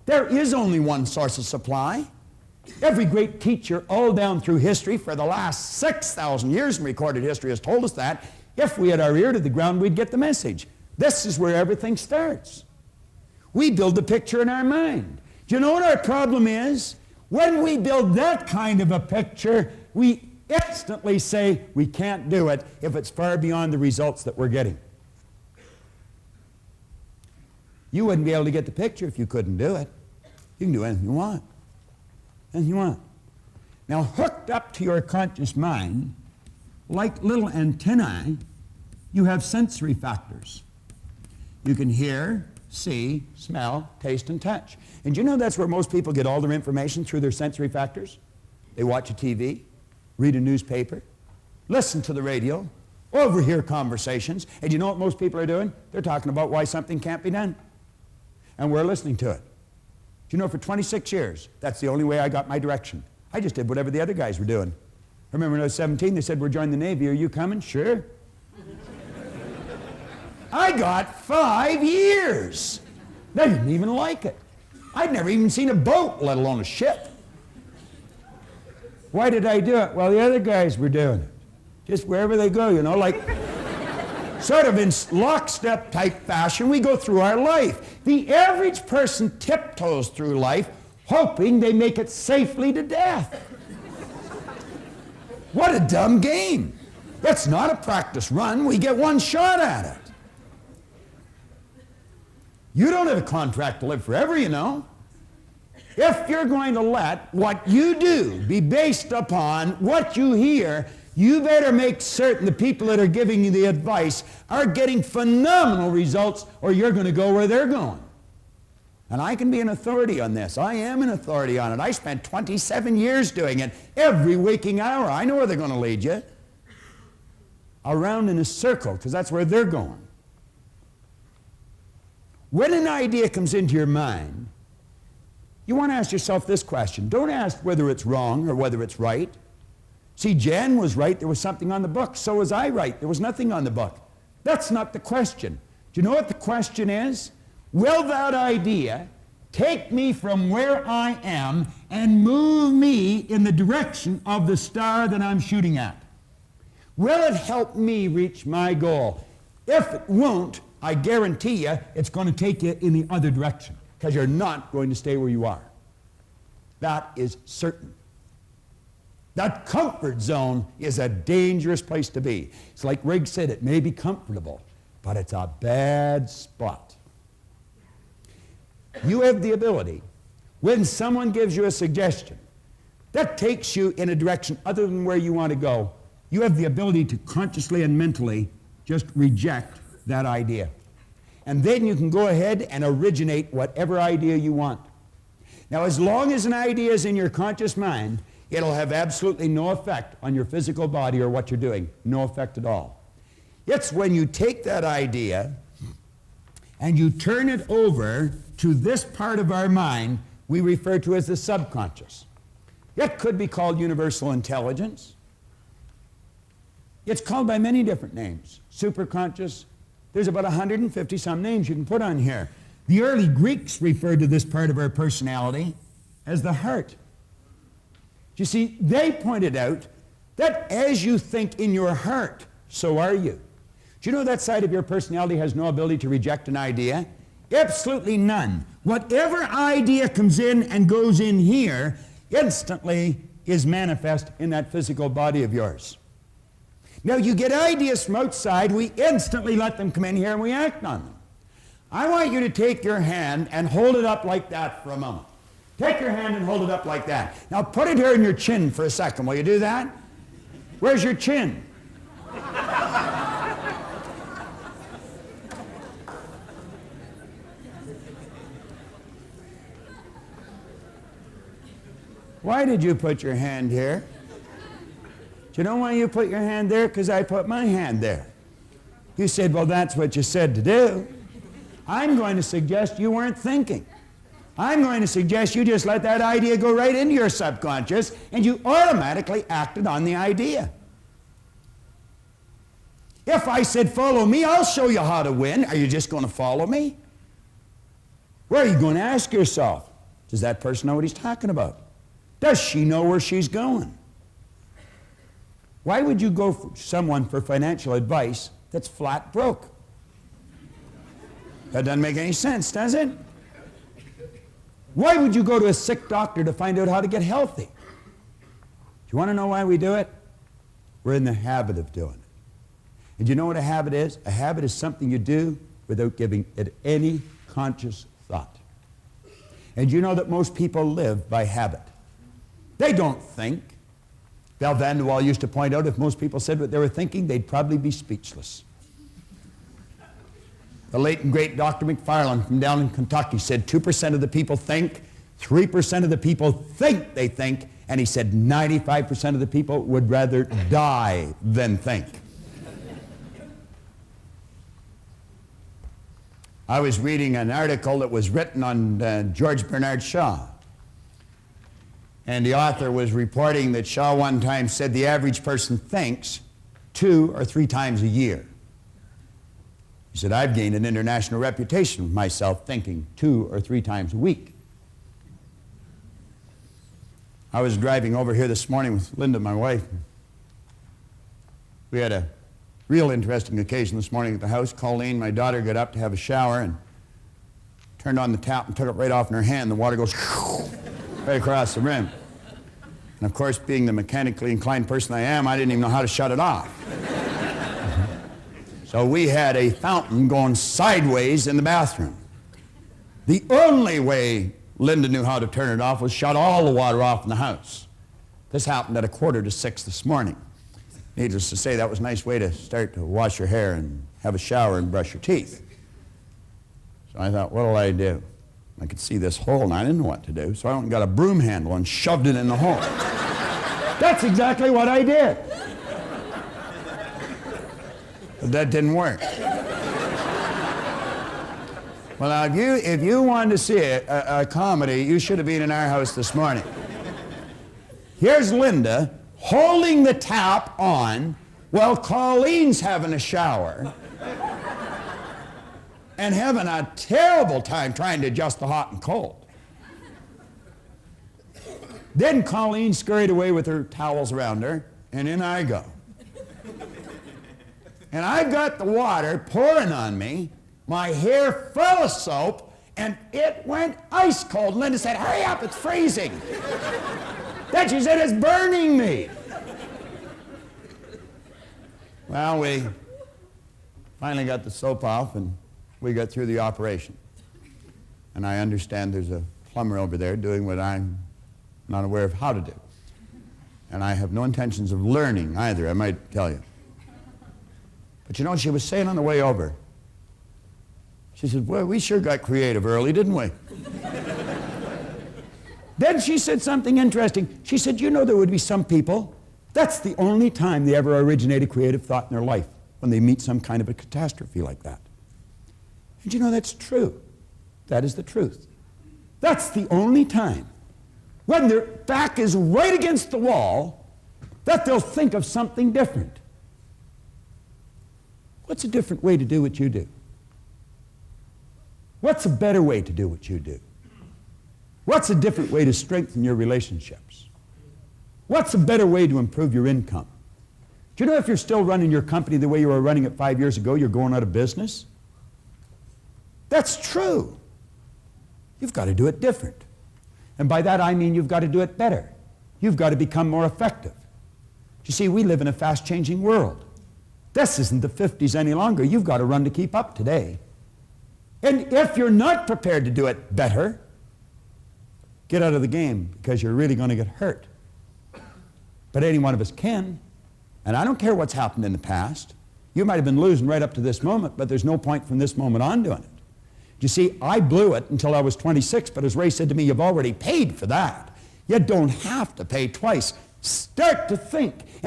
There is only one source of supply. Every great teacher all down through history for the last 6,000 years in recorded history has told us that if we had our ear to the ground, we'd get the message. This is where everything starts. We build the picture in our mind. Do you know what our problem is? When we build that kind of a picture, we instantly say we can't do it if it's far beyond the results that we're getting. You wouldn't be able to get the picture if you couldn't do it. You can do anything you want. Anything you want. Now, hooked up to your conscious mind, like little antennae, you have sensory factors. You can hear, see, smell, taste, and touch. And you know that's where most people get all their information, through their sensory factors? They watch a TV, read a newspaper, listen to the radio, overhear conversations, and you know what most people are doing? They're talking about why something can't be done. And we're listening to it. Do you know, for 26 years, that's the only way I got my direction. I just did whatever the other guys were doing. I remember when I was 17, they said, we're joining the Navy. Are you coming? Sure. I got 5 years. They didn't even like it. I'd never even seen a boat, let alone a ship. Why did I do it? Well, the other guys were doing it. Just wherever they go, you know, like sort of in lockstep type fashion, we go through our life. The average person tiptoes through life hoping they make it safely to death. What a dumb game. It's not a practice run. We get one shot at it. You don't have a contract to live forever, you know. If you're going to let what you do be based upon what you hear, you better make certain the people that are giving you the advice are getting phenomenal results, or you're going to go where they're going. And I can be an authority on this. I am an authority on it. I spent 27 years doing it every waking hour. I know where they're going to lead you. Around in a circle, because that's where they're going. When an idea comes into your mind, you want to ask yourself this question. Don't ask whether it's wrong or whether it's right. See, Jan was right. There was something on the book. So was I right. There was nothing on the book. That's not the question. Do you know what the question is? Will that idea take me from where I am and move me in the direction of the star that I'm shooting at? Will it help me reach my goal? If it won't, I guarantee you it's going to take you in the other direction, because you're not going to stay where you are. That is certain. That comfort zone is a dangerous place to be. It's like Riggs said, it may be comfortable, but it's a bad spot. You have the ability, when someone gives you a suggestion that takes you in a direction other than where you want to go, you have the ability to consciously and mentally just reject that idea. And then you can go ahead and originate whatever idea you want. Now, as long as an idea is in your conscious mind, it'll have absolutely no effect on your physical body or what you're doing. No effect at all. It's when you take that idea and you turn it over to this part of our mind we refer to as the subconscious. It could be called universal intelligence. It's called by many different names. Superconscious. There's about 150 some names you can put on here. The early Greeks referred to this part of our personality as the heart. You see, they pointed out that as you think in your heart, so are you. Do you know that side of your personality has no ability to reject an idea? Absolutely none. Whatever idea comes in and goes in here instantly is manifest in that physical body of yours. Now, you get ideas from outside, we instantly let them come in here and we act on them. I want you to take your hand and hold it up like that for a moment. Take your hand and hold it up like that. Now put it here in your chin for a second. Will you do that? Where's your chin? Why did you put your hand here? Do you know why you put your hand there? Because I put my hand there. You said, well, that's what you said to do. I'm going to suggest you weren't thinking. I'm going to suggest you just let that idea go right into your subconscious and you automatically acted on the idea. If I said, follow me, I'll show you how to win, are you just going to follow me? Where are you going to ask yourself? Does that person know what he's talking about? Does she know where she's going? Why would you go for someone for financial advice that's flat broke? That doesn't make any sense, does it? Why would you go to a sick doctor to find out how to get healthy? Do you want to know why we do it? We're in the habit of doing it. And you know what a habit is? A habit is something you do without giving it any conscious thought. And you know that most people live by habit. They don't think. Val Vanderwall used to point out if most people said what they were thinking, they'd probably be speechless. The late and great Dr. McFarland from down in Kentucky said 2% of the people think, 3% of the people think they think, and he said 95% of the people would rather die than think. I was reading an article that was written on George Bernard Shaw. And the author was reporting that Shaw one time said the average person thinks 2 or 3 times a year. He said, I've gained an international reputation of myself thinking 2 or 3 times a week. I was driving over here this morning with Linda, my wife. We had a real interesting occasion this morning at the house. Colleen, my daughter, got up to have a shower and turned on the tap and took it right off in her hand. The water goes right across the rim. And of course, being the mechanically inclined person I am, I didn't even know how to shut it off. So we had a fountain going sideways in the bathroom. The only way Linda knew how to turn it off was shut all the water off in the house. This happened at 5:45 this morning. Needless to say, that was a nice way to start to wash your hair and have a shower and brush your teeth. So I thought, what'll I do? I could see this hole, and I didn't know what to do, so I went and got a broom handle and shoved it in the hole. That's exactly what I did. But that didn't work. Well, now, if you wanted to see a comedy, you should have been in our house this morning. Here's Linda holding the tap on while Colleen's having a shower and having a terrible time trying to adjust the hot and cold. Then Colleen scurried away with her towels around her, and in I go. And I got the water pouring on me, my hair full of soap, and it went ice cold. Linda said, hurry up, it's freezing. Then she said, it's burning me. Well, we finally got the soap off, and we got through the operation. And I understand there's a plumber over there doing what I'm not aware of how to do. And I have no intentions of learning either, I might tell you. But you know what she was saying on the way over? She said, well, we sure got creative early, didn't we? Then she said something interesting. She said, you know, there would be some people, that's the only time they ever originate a creative thought in their life, when they meet some kind of a catastrophe like that. And you know, that's true. That is the truth. That's the only time, when their back is right against the wall, that they'll think of something different. What's a different way to do what you do? What's a better way to do what you do? What's a different way to strengthen your relationships? What's a better way to improve your income? Do you know if you're still running your company the way you were running it 5 years ago, you're going out of business? That's true. You've got to do it different. And by that I mean you've got to do it better. You've got to become more effective. You see, we live in a fast-changing world. This isn't the 50s any longer. You've got to run to keep up today. And if you're not prepared to do it better, get out of the game, because you're really going to get hurt. But any one of us can. And I don't care what's happened in the past. You might have been losing right up to this moment, but there's no point from this moment on doing it. You see, I blew it until I was 26, but as Ray said to me, you've already paid for that. You don't have to pay twice. Start to think.